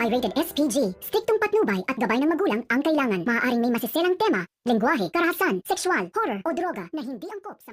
ay rated SPG. Striktong patnubay at gabay ng magulang ang kailangan. Maaaring may masiselang tema, lengguwahe, karahasan, sexual, horror o droga na hindi angkop sa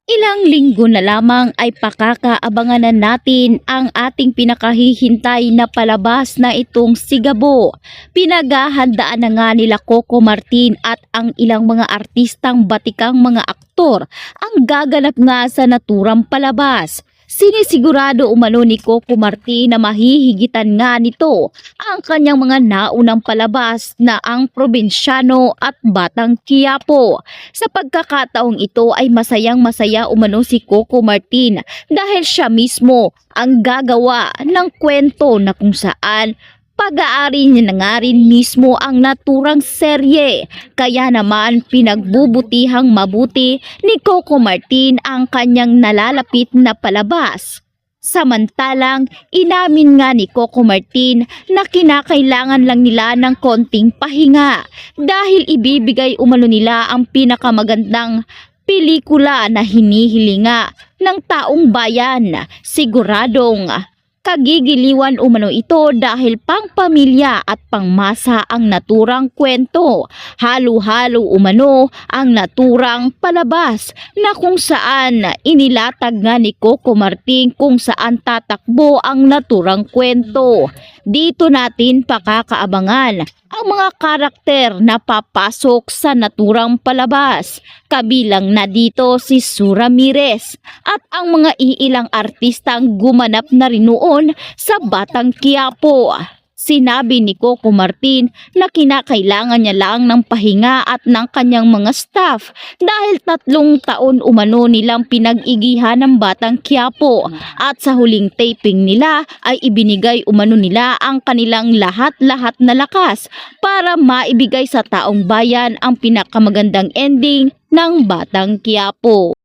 Ilang linggo na lamang ay pakakaabangan na natin ang ating pinakahihintay na palabas na itong Sigabo. Pinaghahandaan na nga nila Coco Martin at ang ilang mga artistang batikang mga aktor ang gaganap nga sa naturang palabas. Sinisigurado umano ni Coco Martin na mahihigitan nga nito ang kanyang mga naunang palabas na ang Probinsyano at Batang Quiapo. Sa pagkakataong ito ay masayang-masaya umano si Coco Martin dahil siya mismo ang gagawa ng kwento na kung saan pag-aari niya na nga rin mismo ang naturang serye. Kaya naman pinagbubutihang mabuti ni Coco Martin ang kanyang nalalapit na palabas. Samantalang inamin nga ni Coco Martin na kinakailangan lang nila ng konting pahinga dahil ibibigay umano nila ang pinakamagandang pelikula na hinihilinga ng taong bayan. Siguradong kagigiliwan umano ito dahil pangpamilya at pangmasa ang naturang kwento. Halo-halo umano ang naturang palabas na kung saan inilatag nga ni Coco Martin kung saan tatakbo ang naturang kwento. Dito natin pakakaabangan ang mga karakter na papasok sa naturang palabas. Kabilang na dito si Sue Ramirez at ang mga iilang artistang gumanap na rin noon sa Batang Quiapo. Sinabi ni Coco Martin na kinakailangan niya lang ng pahinga at ng kanyang mga staff dahil 3 taon umano nilang pinag-igihan ng Batang Quiapo at sa huling taping nila ay ibinigay umano nila ang kanilang lahat-lahat na lakas para maibigay sa taong bayan ang pinakamagandang ending ng Batang Quiapo.